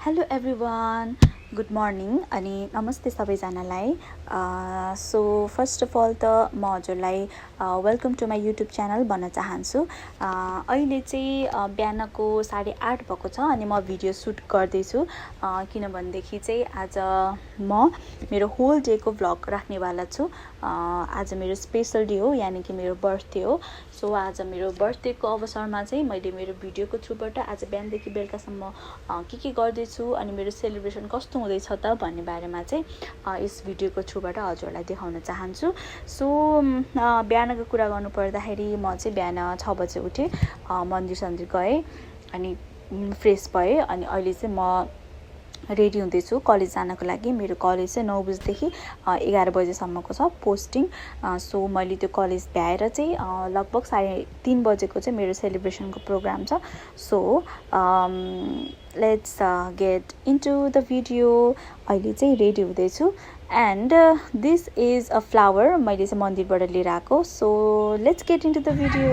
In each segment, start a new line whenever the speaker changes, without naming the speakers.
Hello everyone, good morning अनि नमस्ते सबैजनालाई। सो फर्स्ट अफ अल त म हजुरलाई welcome to my YouTube channel भन्न चाहन्छु। अहिले चाहिँ बिहानको 8:30 भएको छ अनि म भिडियो सुट गर्दैछु किनभनेदेखि चाहिँ आज म मेरो होल डेको भ्लग राख्नेवाला छु। आज मेरो स्पेसल डे हो, यानि कि मेरो बर्थडे हो। सो आज मेरो बर्थडेको अवसरमा चाहिँ मैले मेरो भिडियोको थ्रुबाट आज बिहानदेखि बेलुकासम्म के गर्दैछु अनि मेरो सेलिब्रेसन कस्तो हुँदैछ त भन्ने बारेमा चाहिँ यस भिडियोको थ्रुबाट हजुरलाई देखाउन चाहन्छु। सो बिहानको कुरा गर्नु पर्दाखेरि म चाहिँ बिहान 6 बजे उठेँ, मन्दिर सन्दिर गएँ अनि फ्रेस भएँ अनि अहिले चाहिँ म रेडी हुँदैछु कलेज जानको लागि। मेरो कलेज चाहिँ 9 बजेदेखि 11 बजेसम्मको छ पोस्टिङ। सो मैले त्यो कलेज भ्याएर चाहिँ लगभग 3:30 बजेको चाहिँ मेरो सेलिब्रेसनको प्रोग्राम छ। So let's get into the video. अहिले चाहिँ रेडी हुँदैछु and this is a flower मैले चाहिँ मन्दिरबाट लिएर आएको। So let's get into the video.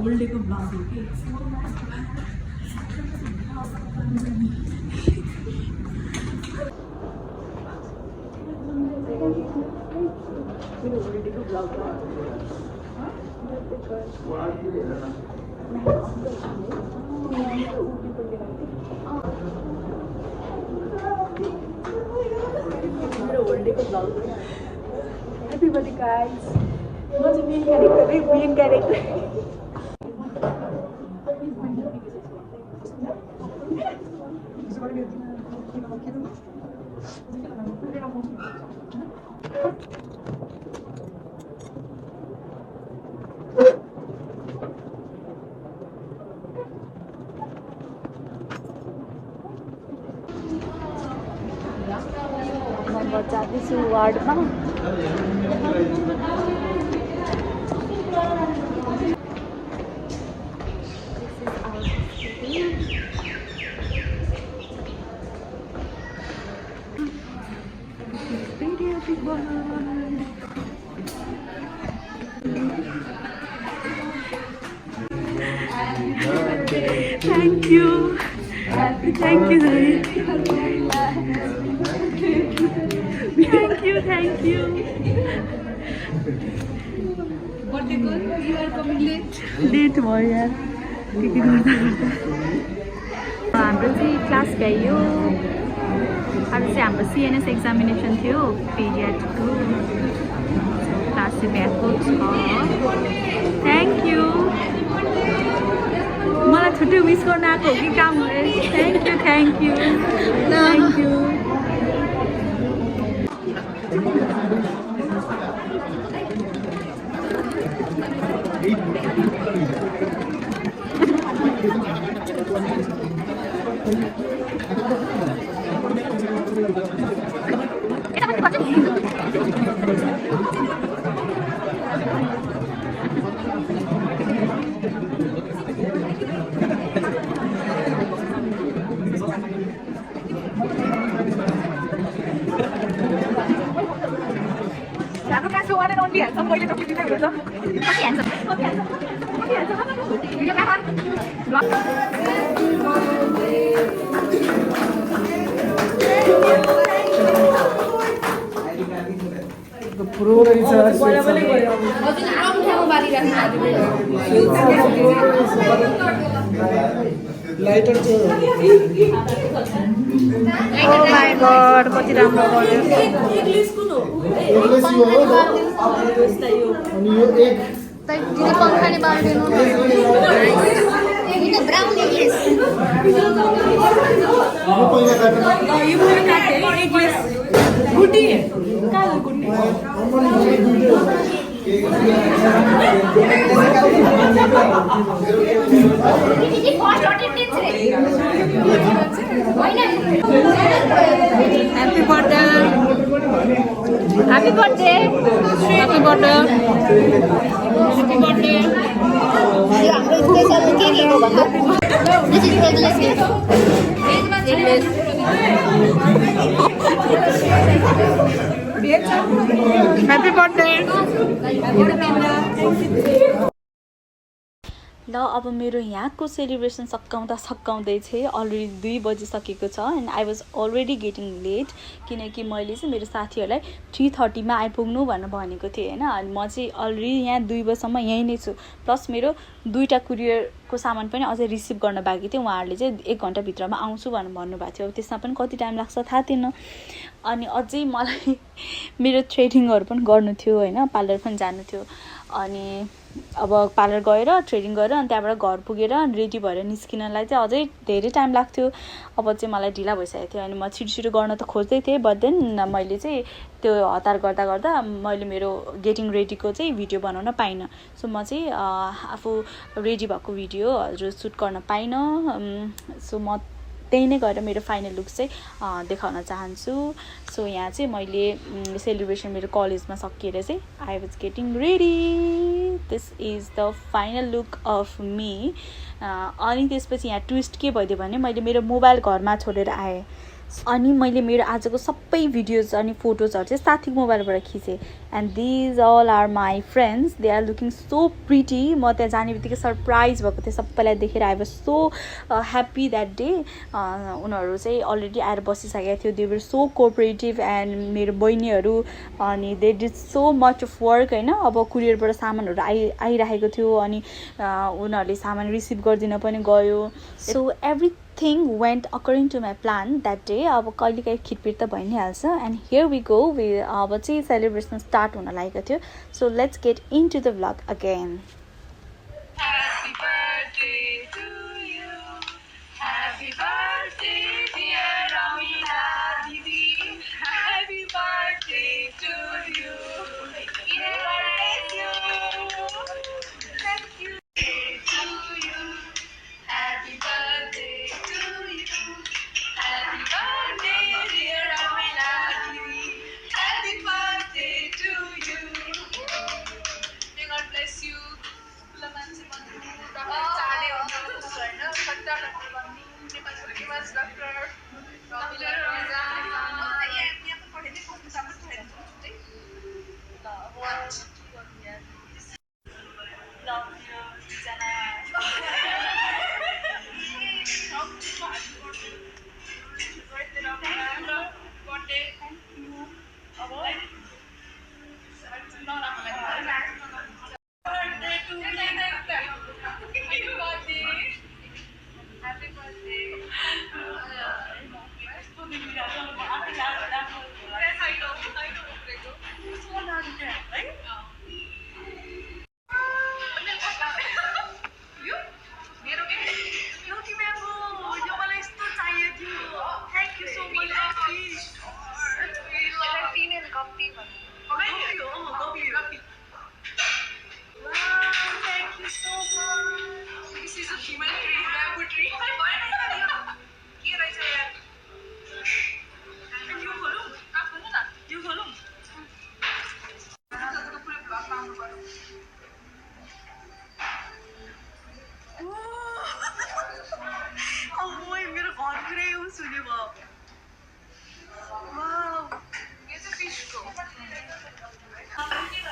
होल्डेको ब्लग हो कि मेरो होल्डेको ब्लग मेरो होल्डेको ब्लग। Happy birthday guys. म चाहिँ मेन क्यारेक्टर
म जाँदैछु वार्डमा।
Thank you. Thank you. Thank you. Birthday girl, you are coming late.
Late भयो यार, के गर्दा हाम्रो चाहिँ क्लास भ्यायो। आज चाहिँ हाम्रो सिएनएस एक्जामिनेसन थियो पिरियडको। क्लास चाहिँ भ्याएको छ। Thank you. मलाई छुट्टै विस गर्न आएको हो कि काम भयो। Thank you.
One and only handsome boy to keep it up.
Lighter
Oh my god, कति राम्रो गर्यो।
अनि यो एक
दिदी पंखाले बाल्दिनु हैन ब्राउन इङ्ग्लिस
यो पहिला काट्नु
यो पनि काटे एक ग्लास गुटी कालो गुटी
दिदी फर्स्ट अटेन्डेन्स रे हैन
Happy birthday. Happy birthday. Happy birthday. Happy birthday.
यो हाम्रो स्पेशल के लिएको भन्दा this is regular
Happy birthday. ल अब मेरो यहाँको सेलिब्रेसन सकाउँदै चाहिँ अलरेडी 2 बजिसकेको छ and I was already getting late किनकि मैले चाहिँ मेरो साथीहरूलाई 3:30 मा आइपुग्नु भनेको थिएँ होइन अनि म चाहिँ अलरेडी यहाँ 2 बजीसम्म यहीँ नै छु प्लस मेरो 2टा कुरियरको सामान पनि अझै रिसिभ गर्न बाँकी थियो उहाँहरूले चाहिँ 1 घन्टाभित्रमा आउँछु भन्नुभएको थियो त्यसमा पनि कति टाइम लाग्छ थाहा थिएन अनि अझै मलाई मेरो थ्रेडिङहरू पनि गर्नु थियो होइन पार्लर पनि जानु थियो अनि अब पार्लर गएर थ्रेडिङ गरेर अनि त्यहाँबाट घर पुगेर रेडी भएर निस्किनलाई चाहिँ अझै धेरै टाइम लाग्थ्यो अब चाहिँ मलाई ढिला भइसकेको थियो अनि म छिटो गर्न त खोज्दै थिएँ बट देन मैले चाहिँ त्यो हतार गर्दा मैले मेरो गेटिङ रेडीको चाहिँ भिडियो बनाउन पाइनँ सो म चाहिँ आफू रेडी भएको भिडियोहरू सुट गर्न पाइनँ सो म त्यही नै गरेर मेरो फाइनल लुक चाहिँ देखाउन चाहन्छु सो यहाँ चाहिँ मैले सेलिब्रेसन मेरो कलेजमा सकिएर चाहिँ I was getting ready this is the final look of me अनि त्यसपछि यहाँ ट्विस्ट के भइदियो भने मैले मेरो मोबाइल घरमा छोडेर आएँ अनि मैले मेरो आजको सबै भिडियोज अनि फोटोजहरू चाहिँ साथीको मोबाइलबाट खिचेँ and these all are my friends they are looking so pretty म त्यहाँ जाने बित्तिकै सरप्राइज भएको थिएँ सबैलाई देखेर I was so happy that day उनीहरू चाहिँ अलरेडी आएर बसिसकेको थियो they were so cooperative and मेरो बहिनीहरू अनि they did so much of work होइन अब कुरियरबाट सामानहरू आइरहेको थियो अनि उनीहरूले सामान रिसिभ गरिदिन पनि गयो so everything went according to my plan that day अब कहिलेकाहीँ खिटपिट त भइ नै हाल्छ एन्ड हियर वी गो अब चाहिँ सेलिब्रेसन स्टार्ट हुन लागेको थियो so let's get into the vlog again
Happy birthday to you. Happy birthday, dear Ramila Didi. Happy birthday to you. Thank you. Thank you. To you. Happy birthday to you. Happy birthday, dear Ramila Didi. Happy birthday to you. May God bless you.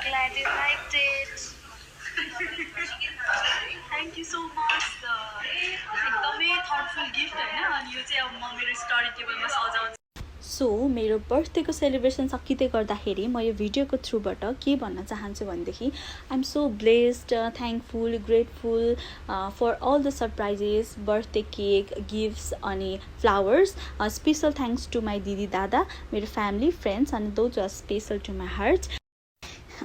Glad you liked it. Thank you so much. एकदमै thoughtful gift हैन अनि यो चाहिँ अब म मेरो study टेबलमा सजाउँछु
so मेरो बर्थडेको सेलिब्रेसन सकिँदै गर्दाखेरि म यो भिडियोको थ्रुबाट के भन्न चाहन्छु भनेदेखि I am so blessed thankful grateful for all the surprises birthday cake gifts अनि flowers special thanks to my दिदी दादा मेरो फ्यामिली फ्रेन्ड्स अनि those are special to my heart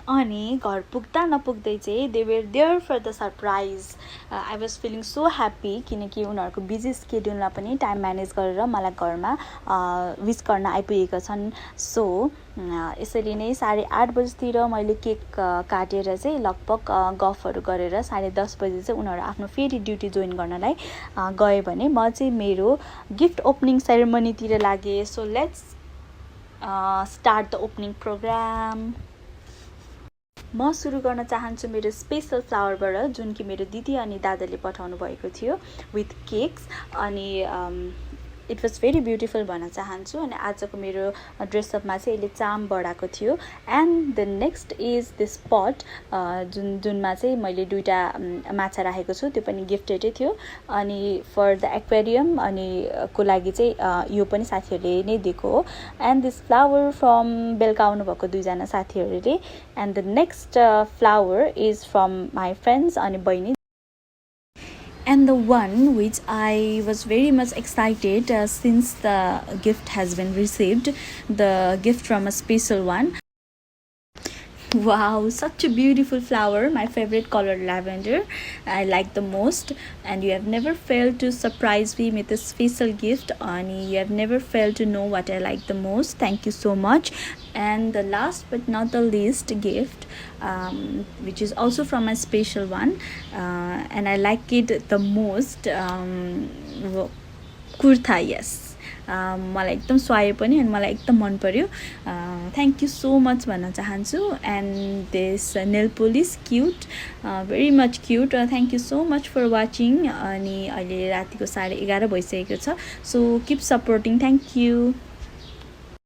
अनि घर पुग्दा नपुग्दै चाहिँ they were there for the surprise I was feeling so happy किनकि उनीहरूको बिजी स्केड्युलमा पनि टाइम म्यानेज गरेर मलाई घरमा विस गर्न आइपुगेका छन् सो यसरी नै 8:30 बजीतिर मैले केक काटेर चाहिँ लगभग गफहरू गरेर 10:30 बजी चाहिँ उनीहरू आफ्नो फेरि ड्युटी जोइन गर्नलाई गए भने म चाहिँ मेरो गिफ्ट ओपनिङ सेरेमनीतिर लागेँ so let's start the opening programme म सुरु गर्न चाहन्छु मेरो स्पेसल फ्लावरबाट जुन कि मेरो दिदी अनि दादाले पठाउनु भएको थियो विथ केक्स अनि इट वाज भेरी ब्युटिफुल भन्न चाहन्छु अनि आजको मेरो ड्रेसअपमा चाहिँ यसले चाम बढाएको थियो and the next is this पट जुनमा चाहिँ मैले दुईवटा माछा राखेको छु त्यो पनि गिफ्टेडै थियो अनि फर द एक्वेरियम अनि को लागि चाहिँ यो पनि साथीहरूले नै दिएको हो एन्ड दिस फ्लावर फ्रम बेलुका आउनुभएको दुईजना साथीहरूले and the next flower is from my friends अनि बहिनी. And the one which I was very much excited since the gift has been received, the gift from a special one. Wow, such a beautiful flower, my favorite color lavender. I like the most and you have never failed to surprise me with a special gift and you have never failed to know what I like the most. Thank you so much. And the last but not the least gift which is also from a special one and I like it the most, kurta. Yes, मलाई एकदम सुहायो पनि अनि मलाई एकदम मन पर्यो. Thank you so much भन्न चाहन्छु and this nail polish cute, very much cute. Thank you so much for watching. अनि अहिले रातिको 11:30 भइसकेको छ. So keep supporting. Thank you.